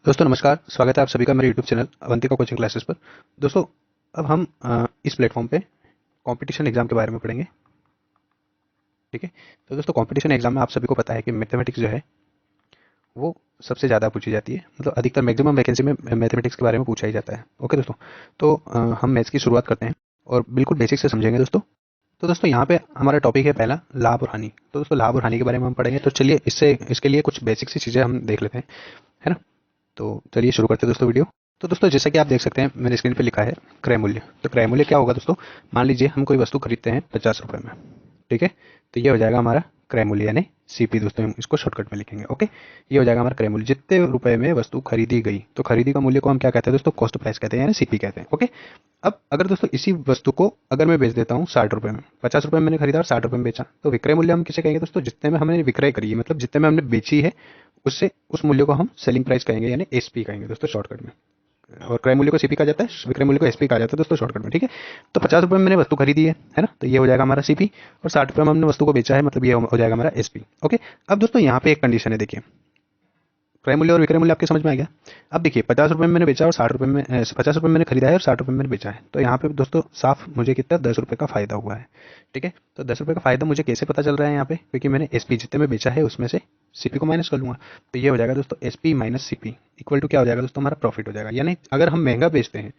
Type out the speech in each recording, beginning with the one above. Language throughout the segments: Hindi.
दोस्तों नमस्कार, स्वागत है आप सभी का मेरे YouTube channel Avantika coaching classes पर। दोस्तों अब हम इस प्लेटफॉर्म पे कंपटीशन एग्जाम के बारे में पढ़ेंगे। ठीक है, तो दोस्तों कंपटीशन एग्जाम में आप सभी को पता है कि मैथमेटिक्स जो है वो सबसे ज़्यादा पूछी जाती है, मतलब अधिकतर मैक्सिमम वैकेंसी में मैथमेटिक्स के बारे में पूछा ही जाता है। ओके दोस्तों, तो हम मैथ्स की शुरुआत करते हैं और बिल्कुल बेसिक से समझेंगे दोस्तों। तो दोस्तों यहाँ पे हमारा टॉपिक है पहला, लाभ और हानि। तो दोस्तों लाभ और हानि के बारे में हम पढ़ेंगे, तो चलिए इसके लिए कुछ बेसिक सी चीज़ें हम देख लेते हैं, है ना। तो चलिए शुरू करते हैं दोस्तों वीडियो। तो दोस्तों जैसा कि आप देख सकते हैं मैंने स्क्रीन पे लिखा है क्रय मूल्य। तो क्रय मूल्य क्या होगा दोस्तों, मान लीजिए हम कोई वस्तु खरीदते हैं 50 रुपए में। ठीक है, तो ये हो जाएगा हमारा क्रय मूल्य यानी सीपी। दोस्तों हम इसको शॉर्टकट में लिखेंगे। ओके, ये हो जाएगा हमारा क्रय मूल्य, जितने रुपए में वस्तु खरीदी गई। तो खरीदी का मूल्य को हम क्या कहते हैं दोस्तों, कॉस्ट प्राइस कहते हैं यानी सीपी कहते हैं। ओके, अब अगर दोस्तों इसी वस्तु को अगर मैं बेच देता हूँ 60 रुपए में, 50 रुपए में मैंने खरीदा और 60 रुपए में बेचा, तो विक्रय मूल्य हम किसे कहेंगे दोस्तों, जितने में हमने विक्रय करी है, मतलब जितने में हमने बेची है उससे उस मूल्य को हम सेलिंग प्राइस कहेंगे यानी एसपी कहेंगे दोस्तों शॉर्टकट में। और क्रय मूल्य को सीपी कहा जाता है, विक्रय मूल्य को एसपी कहा जाता है दोस्तों शॉर्टकट में। ठीक है, तो 50 रुपए में मैंने वस्तु खरीदी है ना, तो ये हो जाएगा हमारा सीपी। और 60 रुपए में हमने वस्तु को बेचा है, मतलब ये हो जाएगा हमारा एसपी। ओके, अब दोस्तों यहाँ पे एक कंडीशन है, देखिए क्रय मूल्य और विक्रय मूल्य आपके समझ में आ गया। अब देखिए 50 रुपए में मैंने बेचा और 60 रुपए में 50 रुपए में मैंने खरीदा है और 60 रुपए में मैंने बेचा है, तो यहाँ पे दोस्तों साफ मुझे कितना 10 रुपए का फायदा हुआ है। ठीक है, तो 10 रुपए का फायदा मुझे कैसे पता चल रहा है यहाँ पे, क्योंकि मैंने एसपी जितने में बेचा है उसमें से सीपी को माइनस कर लूंगा। तो ये हो जाएगा दोस्तों SP minus CP equal to क्या हो जाएगा दोस्तों, हमारा प्रॉफिट हो जाएगा। यानी अगर हम महंगा बेचते हैं,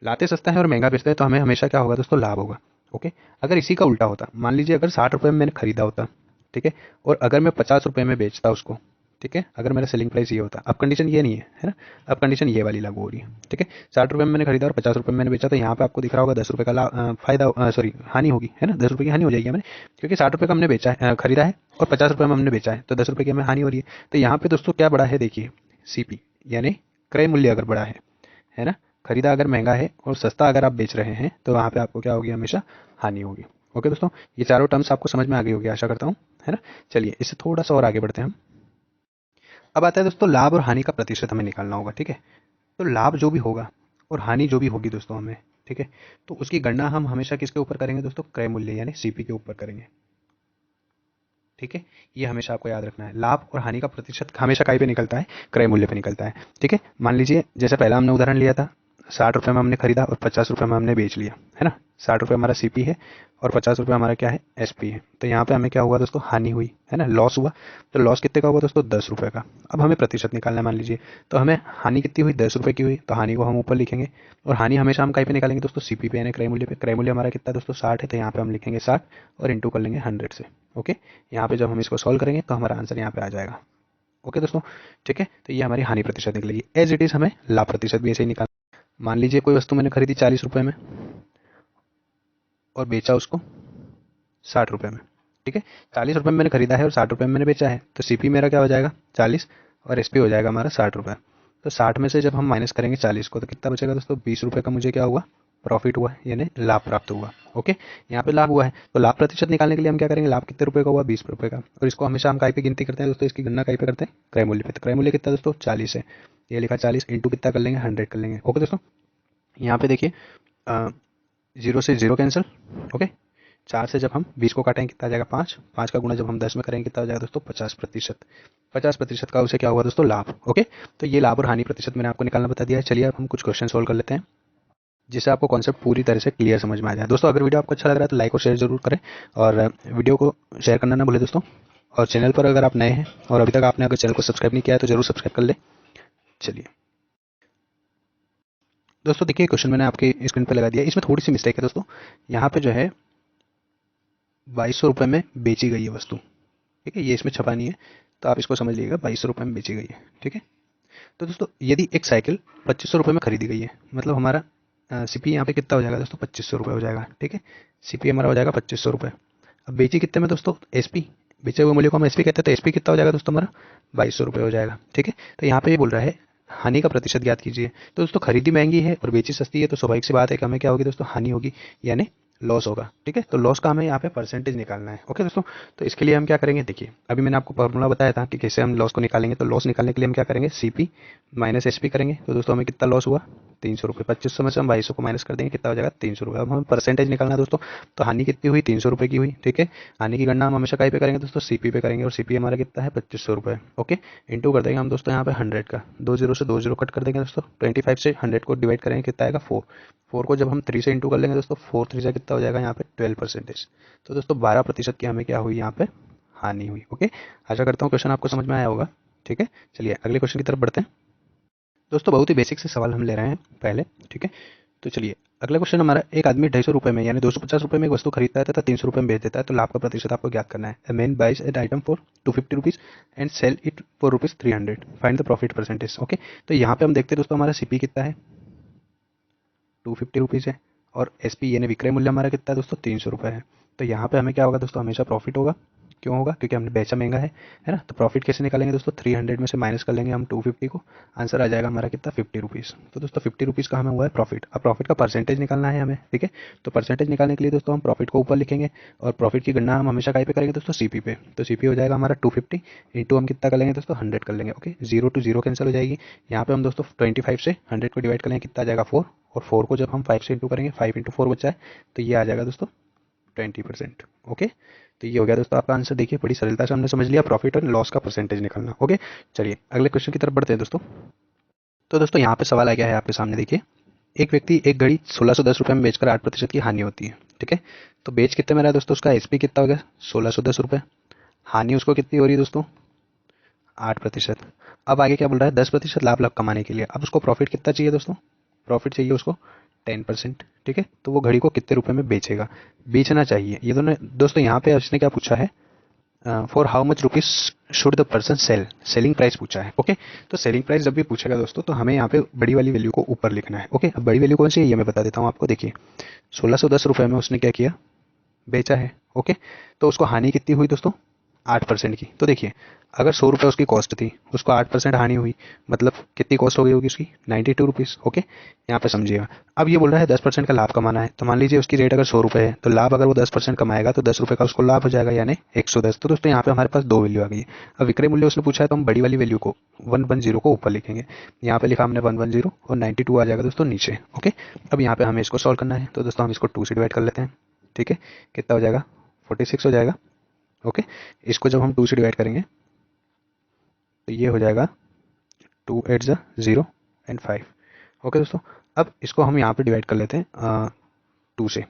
लाते सस्ता है और महंगा बेचते हैं, तो हमें हमेशा क्या होगा दोस्तों, लाभ होगा। ओके, अगर इसी का उल्टा होता, मान लीजिए अगर 60 रुपए में मैंने खरीदा होता, ठीक है, और अगर मैं 50 रुपए में बेचता उसको, ठीक है, अगर मेरा सेलिंग प्राइस ये होता, अब कंडीशन ये नहीं है ना, अब कंडीशन ये वाली लागू हो रही है। ठीक है, 60 रुपए में मैंने खरीदा और 50 रुपए में मैंने बेचा, तो यहाँ पे आपको दिख रहा होगा 10 रुपए का फायदा, सॉरी हानि होगी, है ना, 10 रुपए की हानि हो जाएगी हमें, क्योंकि 60 रुपए का हमने बेचा है, खरीदा है, और 50 रुपए में हमने बेचा है, तो 10 रुपए की हमें हानि हो रही है। तो यहाँ पे दोस्तों क्या बढ़ा है, देखिए सीपी यानी क्रय मूल्य अगर बढ़ा है ना, खरीदा अगर महंगा है और सस्ता अगर आप बेच रहे हैं, तो वहाँ पे आपको क्या होगी, हमेशा हानि होगी। ओके दोस्तों, ये चारों टर्म्स आपको समझ में आ गई होगी आशा करता हूँ, है ना। चलिए इससे थोड़ा सा और आगे बढ़ते हैं हम। अब आता है दोस्तों लाभ और हानि का प्रतिशत हमें निकालना होगा। ठीक है, तो लाभ जो भी होगा और हानि जो भी होगी दोस्तों हमें, ठीक है, तो उसकी गणना हम हमेशा किसके ऊपर करेंगे दोस्तों, क्रय मूल्य यानी सीपी के ऊपर करेंगे। ठीक है, ये हमेशा आपको याद रखना है, लाभ और हानि का प्रतिशत हमेशा कहीं पे निकलता है, क्रय मूल्य पे निकलता है। ठीक है, मान लीजिए जैसे पहला हमने उदाहरण लिया था, 60 रुपए में हमने खरीदा और 50 रुपए में हमने बेच लिया, है ना। 60 रुपए हमारा सीपी है और 50 रुपए हमारा क्या है, एसपी है। तो यहाँ पे हमें क्या हुआ दोस्तों, हानि हुई, है ना, लॉस हुआ। तो लॉस कितने का हुआ दोस्तों, 10 रुपए का। अब हमें प्रतिशत निकालना है, मान लीजिए, तो हमें हानि कितनी हुई, 10 रुपए की हुई, तो हानि को हम ऊपर लिखेंगे। और हानि हमेशा हम कहीं पे निकालेंगे दोस्तों, सीपी पे यानी क्रय मूल्य पे। क्रय मूल्य हमारा कितना दोस्तों, 60 है, तो यहाँ पे हम लिखेंगे 60 और इंटू कर लेंगे 100 से। ओके, यहाँ पे जब हम इसको सॉल्व करेंगे तो हमारा आंसर यहाँ पे आ जाएगा। ओके दोस्तों, ठीक है, तो ये हमारी हानि प्रतिशत निकलेगी। एज इट इज हमें लाभ प्रतिशत भी ऐसे ही निकालना। मान लीजिए कोई वस्तु मैंने खरीदी 40 रुपए में और बेचा उसको 60 रुपए में। ठीक है, 40 रुपए में मैंने खरीदा है और 60 रुपए में मैंने बेचा है, तो सीपी मेरा क्या हो जाएगा 40 और एसपी हो जाएगा हमारा 60 रुपए। तो 60 में से जब हम माइनस करेंगे 40 को, तो कितना बचेगा दोस्तों, 20 रुपए का मुझे क्या हुआ, प्रॉफिट हुआ यानी लाभ प्राप्त हुआ। ओके, यहाँ पे लाभ हुआ है, तो लाभ प्रतिशत निकालने के लिए हम क्या करेंगे, लाभ कितने रुपए का हुआ, 20 रुपए का। और इसको हमेशा हम काय पे गिनती करते हैं दोस्तों, इसकी गणना काय पे करते हैं, क्रय मूल्य पे। तो क्रय मूल्य कितना दोस्तों, 40 है, ये लिखा 40 इंटू कितना कर लेंगे, 100 कर लेंगे। ओके दोस्तों, यहाँ पे देखिए जीरो से जीरो कैंसिल। ओके, 4 से जब हम 20 को काटेंगे कितना आ जाएगा, 5। 5 का गुणा जब हम 10 में करेंगे कितना हो जाएगा दोस्तों, 50%। 50% का उसे क्या हुआ दोस्तों, लाभ। ओके, तो ये लाभ और हानि प्रतिशत मैंने आपको निकालना बता दिया है। चलिए अब हम कुछ क्वेश्चन सोल्व कर लेते हैं, जिससे आपको कॉन्सेप्ट पूरी तरह से क्लियर समझ में आ जाए। दोस्तों अगर वीडियो आपको अच्छा लग रहा है तो लाइक और शेयर जरूर करें, और वीडियो को शेयर करना ना भूलें दोस्तों। और चैनल पर अगर आप नए हैं और अभी तक आपने अगर चैनल को सब्सक्राइब नहीं किया है तो जरूर सब्सक्राइब कर ले। चलिए दोस्तों, देखिए क्वेश्चन मैंने आपके स्क्रीन पर लगा दिया, इसमें थोड़ी सी मिस्टेक है दोस्तों। यहाँ पे जो है 2200 रुपये में बेची गई है वस्तु, ठीक है, ये इसमें छपा नहीं है, तो आप इसको समझ लीजिएगा 2200 रुपये में बेची गई है। ठीक है, तो दोस्तों यदि एक साइकिल 2500 रुपये में खरीदी गई है, मतलब हमारा सीपी यहाँ पे कितना हो जाएगा दोस्तों, 2500 रुपये हो जाएगा। ठीक है, सीपी हमारा हो जाएगा 2500 रुपये। अब बेची कितने में दोस्तों, एसपी, बेचे हुए मूल्य को हम एसपी कहते हैं, तो एसपी कितना हो जाएगा दोस्तों, हमारा 2200 रुपये हो जाएगा। ठीक है, तो यहाँ पे ये बोल रहा है हानि का प्रतिशत ज्ञात कीजिए। तो दोस्तों खरीदी महंगी है और बेची सस्ती है, तो स्वाभाविक सी बात है कि हमें क्या होगी दोस्तों, हानि होगी यानी लॉस होगा। ठीक है, तो लॉस का हमें यहाँ पे परसेंटेज निकालना है। ओके दोस्तों, तो इसके लिए हम क्या करेंगे, देखिए अभी मैंने आपको फॉर्मूला बताया था कि कैसे हम लॉस को निकालेंगे। तो लॉस निकालने के लिए हम क्या करेंगे, सीपी माइनस एस पी करेंगे तो दोस्तों हमें कितना लॉस हुआ, 300 रुपये। 2500 में से हम 2200 को माइनस कर देंगे, कितना हो जाएगा, 300 रुपये। अब हमें परसेंटेज निकालना है दोस्तों, तो हानि कितनी हुई, 300 रुपये की हुई। ठीक है, हानि की गणना हम हमेशा कहीं पे करेंगे दोस्तों, सीपी पे करेंगे, और सीपी हमारा कितना है, 2500 रुपये। ओके, इंटू कर देंगे हम दोस्तों यहाँ पे 100 का, 2 जीरो से 2 जीरो कट कर देंगे दोस्तों, 25 से 100 को डिवाइड करेंगे, कितना आएगा, 4। 4 को जब हम 3 से इंटू कर लेंगे दोस्तों, 4 3 से कितना हो जाएगा यहाँ पे 12%। तो दोस्तों 12% की हमें क्या हुई यहाँ पे, हानि हुई। ओके, आशा करता हूँ क्वेश्चन आपको समझ में आया होगा। ठीक है, चलिए अगले क्वेश्चन की तरफ बढ़ते हैं दोस्तों। बहुत ही बेसिक से सवाल हम ले रहे हैं पहले। ठीक है, तो चलिए अगला क्वेश्चन हमारा, एक आदमी 250 रुपये में यानी 250 रुपये में एक वस्तु खरीदता है तथा 300 रुपये में बेच देता है, तो लाभ का प्रतिशत आपको ज्ञात करना है। A man buys an item for 250 rupees and sell it for rupees 300, find the profit percentage. Okay, तो यहाँ पे हम देखते हैं दोस्तों हमारा सीपी कितना है, 250 रुपीज़ है, और एस पी यानी विक्रय मूल्य हमारा कितना है दोस्तों, 300 रुपये है। तो यहाँ पे हमें क्या होगा दोस्तों, हमेशा प्रॉफिट होगा। क्यों होगा, क्योंकि हमने बेचा महंगा है ना। तो प्रॉफिट कैसे निकालेंगे दोस्तों, 300 में से माइनस कर लेंगे हम 250 को, आंसर आ जाएगा हमारा कितना, 50 रुपीज़। तो दोस्तों 50 रुपीज़ का हमें हुआ है प्रॉफिट। अब प्रॉफिट का परसेंटेज निकालना है हमें। ठीक है, तो परसेंटेज निकालने के लिए दोस्तों हम प्रॉफिट को ऊपर लिखेंगे, और प्रॉफिट की गणना हम हमेशा कहीं पे करेंगे दोस्तों, सीपी पे। तो सीपी हो जाएगा हमारा 250 इंटू हम कितना कर लेंगे दोस्तों, 100 कर लेंगे। ओके, 0 to 0 कैंसिल हो जाएगी। यहाँ पे हम दोस्तों 25 से 100 को डिवाइड करेंगे, कितना आ जाएगा, 4। और 4 को जब हम 5 से इंटू करेंगे, 5 इंटू 4 बचा है, तो ये आ जाएगा दोस्तों 20%। ओके, तो ये हो गया दोस्तों आपका आंसर। देखिए बड़ी सरलता से हमने समझ लिया प्रॉफिट और लॉस का परसेंटेज निकालना। ओके, चलिए अगले क्वेश्चन की तरफ बढ़ते हैं दोस्तों। तो दोस्तों यहाँ पे सवाल आ गया है आपके सामने, देखिए एक व्यक्ति एक घड़ी 1610 रुपये में बेचकर 8% की हानि होती है। ठीक है, तो बेच कितने में रहा है दोस्तों, उसका एसपी कितना हो गया, 1610 रुपये। हानि उसको कितनी हो रही है दोस्तों, 8%। अब आगे क्या बोल रहा है, 10% लाभ लाभ कमाने के लिए। अब उसको प्रॉफिट कितना चाहिए दोस्तों, प्रॉफिट चाहिए उसको 10%। ठीक है, तो वो घड़ी को कितने रुपए में बेचेगा, बेचना चाहिए। ये दोस्तों यहाँ पे उसने क्या पूछा है, for how much rupees should the person sell, selling price पूछा है। ओके, तो सेलिंग प्राइस जब भी पूछेगा दोस्तों, तो हमें यहाँ पे बड़ी वाली वैल्यू को ऊपर लिखना है। ओके, अब बड़ी वैल्यू कौन सी है ये मैं बता देता हूँ आपको। देखिए 1610 रुपये में उसने क्या किया, बेचा है। ओके, तो उसको हानि कितनी हुई दोस्तों, 8% की। तो देखिए अगर 100 रुपये उसकी कॉस्ट थी, उसको 8% हानि हुई, मतलब कितनी कॉस्ट हो गई होगी उसकी, 92 रुपीज़। ओके, यहाँ पे समझिएगा। अब ये बोल रहा है 10% का लाभ कमाना है, तो मान लीजिए उसकी रेट अगर 100 रुपये है, तो लाभ अगर वो 10% कमाएगा तो 10 रुपये का उसको लाभ हो जाएगा, यानी 110। तो दोस्तों यहाँ पे हमारे पास दो वैल्यू आ गई है। अब विक्रय मूल्य उसने पूछा है, तो हम बड़ी वाली वैल्यू को 110 को ऊपर लिखेंगे। यहाँ पे लिखा हमने 110 और 92 आ जाएगा दोस्तों नीचे। ओके, अब यहाँ पे हमें इसको सॉल्व करना है, तो दोस्तों हम इसको 2 से डिवाइड कर लेते हैं। ठीक है, कितना हो जाएगा, 46 हो जाएगा। ओके, इसको जब हम 2 से डिवाइड करेंगे तो ये हो जाएगा 2 8 0 एंड 5। ओके दोस्तों, अब इसको हम यहाँ पे डिवाइड कर लेते हैं 2 से,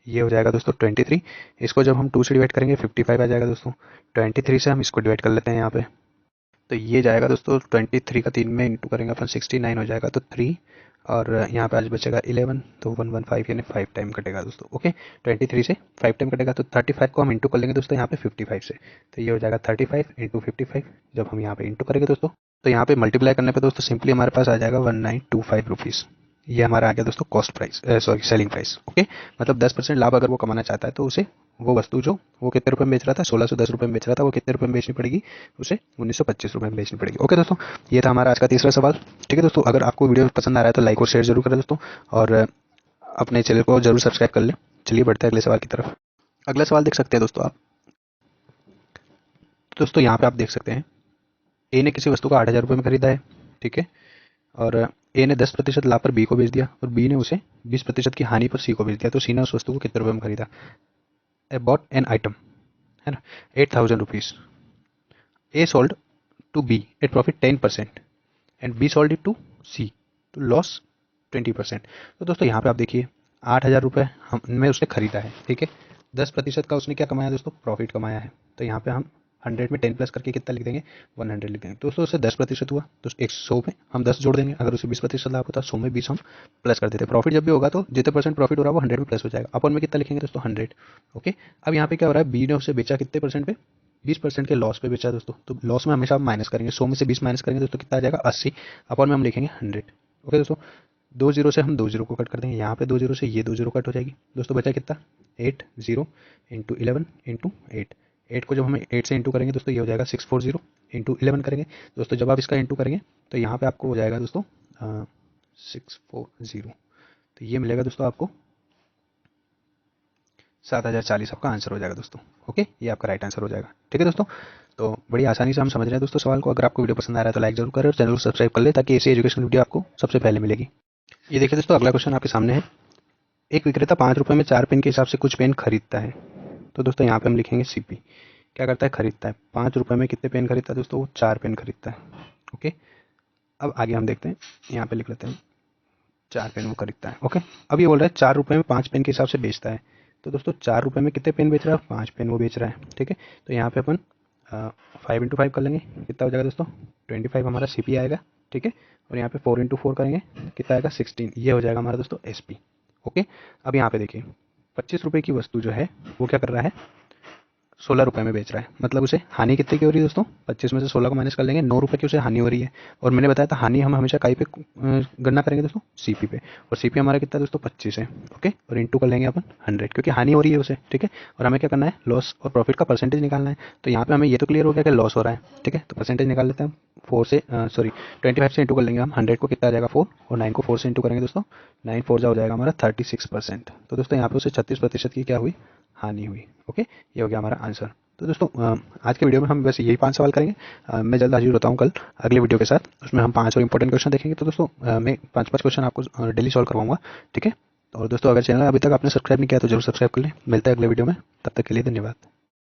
ये हो जाएगा दोस्तों 23। इसको जब हम 2 से डिवाइड करेंगे 55 आ जाएगा दोस्तों। 23 से हम इसको डिवाइड कर लेते हैं यहाँ पे, तो ये जाएगा दोस्तों 23 का 3 में इंटू करेंगे अपन 69 हो जाएगा, तो 3 और यहाँ पे आज बचेगा 11, तो 115 यानी 5 टाइम कटेगा दोस्तों। ओके, 23 से 5 टाइम कटेगा, तो 35 को हम इंटू कर लेंगे दोस्तों यहाँ पे 55 से, तो ये हो जाएगा 35 इंटू 55। जब हम यहाँ पे इंटू करेंगे दोस्तों, तो यहाँ पे मल्टीप्लाई करने पे दोस्तों सिंपली हमारे पास आ जाएगा 1925 रुपीज़। ये हमारा आ गया दोस्तों cost price, sorry selling price. Okay, मतलब 10% लाभ अगर वो कमाना चाहता है, तो उसे वो वस्तु जो वो कितने रुपए में बेच रहा था, 1610 रुपये में बेच रहा था, वो कितने रुपए में बेचनी पड़ेगी, उसे 1925 रुपये में बेचनी पड़ेगी। ओके दोस्तों, ये था हमारा आज का तीसरा सवाल। ठीक है दोस्तों, अगर आपको वीडियो पसंद आ रहा है तो लाइक और शेयर जरूर करें दोस्तों, और अपने चैनल को जरूर सब्सक्राइब कर लें। चलिए बढ़ते हैं अगले सवाल की तरफ। अगला सवाल देख सकते हैं दोस्तों आप। दोस्तों यहाँ पे आप देख सकते हैं, ए ने किसी वस्तु को 8,000 रुपये में खरीदा है। ठीक है, और ए ने 10% लाभ पर बी को बेच दिया, और बी ने उसे 20% की हानि पर सी को बेच दिया। तो सी ने उस वस्तु को कितने रुपये में खरीदा, ए बॉट एन आइटम, है ना, 8,000 rupees. A sold to B at profit 10% and B sold it to C to loss 20%। तो दोस्तों यहाँ पे आप देखिए 8,000 रुपये हमने उसने खरीदा है। ठीक है, 10% का उसने क्या कमाया दोस्तों, प्रॉफिट कमाया है। तो यहाँ पे हम 100 में 10 प्लस करके कितना लिख देंगे, 100 लिख देंगे। दोस्तों उससे 10% हुआ, तो 100 में हम 10 जोड़ देंगे। अगर उसे 20% लाभ होता है, 100 में 20 हम प्लस कर देते हैं। प्रॉफिट जब भी होगा तो जितने परसेंट प्रॉफिट हो रहा है वो 100 में प्लस हो जाएगा। अपन में कितना लिखेंगे दोस्तों, 100। ओके, अब यहाँ पे क्या हो रहा है, बी ने उसे बेचा कितने परसेंट पे, 20% के लॉस पे बेचा दोस्तों। तो लॉस में हमेशा हम माइनस करेंगे, 100 में से 20 माइनस करेंगे दोस्तों, कितना आ जाएगा, 80। अपन में हम लिखेंगे 100। ओके दोस्तों, 2 जीरो से हम 2 जीरो को कट कर देंगे, यहाँ पे 2 जीरो से ये 2 जीरो कट हो जाएगी दोस्तों। बचा कितना, 8 0 इंटू 11 इंटू 8। 8 को जब हम 8 से इंटू करेंगे दोस्तों, ये हो जाएगा 640 इंटू 11 करेंगे दोस्तों। जब आप इसका इंटू करेंगे तो यहाँ पे आपको हो जाएगा दोस्तों 640, तो ये मिलेगा दोस्तों आपको 7,040 आपका आंसर हो जाएगा दोस्तों। ओके, ये आपका राइट आंसर हो जाएगा। ठीक है दोस्तों, तो बड़ी आसानी से हम समझ रहे हैं दोस्तों सवाल को। अगर आपको वीडियो पसंद आ रहा है तो लाइक जरूर करें और चैनल को सब्सक्राइब कर ले ताकि ऐसी एजुकेशन वीडियो आपको सबसे पहले मिलेगी। ये देखिए दोस्तों, अगला क्वेश्चन आपके सामने है। एक विक्रेता 5 रुपये में 4 पेन के हिसाब से कुछ पेन खरीदता है। तो दोस्तों यहाँ पे हम लिखेंगे सीपी। क्या करता है? खरीदता है। 5 रुपये में कितने पेन खरीदता है दोस्तों? वो 4 पेन खरीदता है। ओके, अब आगे हम देखते हैं। यहाँ पे लिख लेते हैं 4 पेन वो खरीदता है। ओके, अब ये बोल रहा है 4 रुपये में 5 पेन के हिसाब से बेचता है। तो दोस्तों 4 रुपये में कितने पेन बेच रहा है? 5 पेन वो बेच रहा है। ठीक है, तो यहाँ पे अपन 5 × 5 कर लेंगे। कितना हो जाएगा दोस्तों? 25 हमारा सीपी आएगा। ठीक है, और यहाँ पे 4 × 4 करेंगे, कितना आएगा? 16। ये हो जाएगा हमारा दोस्तों एसपी। ओके, अब यहाँ पे देखिए 25 रुपये की वस्तु जो है वो क्या कर रहा है? 16 रुपये में बेच रहा है। मतलब उसे हानि कितने की हो रही है दोस्तों? 25 में से 16 को माइनस कर लेंगे, 9 रुपये की उसे हानि हो रही है। और मैंने बताया था हानि हम हमेशा कहीं पे गणना करेंगे दोस्तों? सीपी पे। और सीपी हमारा कितना है दोस्तों? 25 है। ओके, और इंटू कर लेंगे अपन 100 क्योंकि हानि हो रही है उसे। ठीक है, और हमें क्या करना है? लॉस और प्रॉफिट का परसेंटेज निकालना है। तो यहाँ पे हमें ये तो क्लियर हो गया कि लॉस हो रहा है। ठीक है, तो परसेंटेज निकाल लेते हैं हम। 25 से इंटू कर लेंगे हम 100 को, कितना आ जाएगा? 4, और 9 को 4 से इंटू करेंगे दोस्तों, 9 4 हो जाएगा हमारा 36%। तो दोस्तों यहाँ पे उसे 36% की क्या हुई? हानि हुई। ओके, ये हो गया हमारा आंसर। तो दोस्तों आज के वीडियो में हम वैसे यही 5 सवाल करेंगे। मैं जल्द हाजिर होता हूँ कल अगले वीडियो के साथ। उसमें हम 5 और इंपॉर्टेंट क्वेश्चन देखेंगे। तो दोस्तों मैं 5 क्वेश्चन आपको डेली सॉल्व करवाऊंगा। ठीक है, और दोस्तों अगर चैनल अभी तक आपने सब्सक्राइब नहीं किया तो जरूर सब्सक्राइब कर लें। मिलता है अगले वीडियो में, तब तक के लिए धन्यवाद।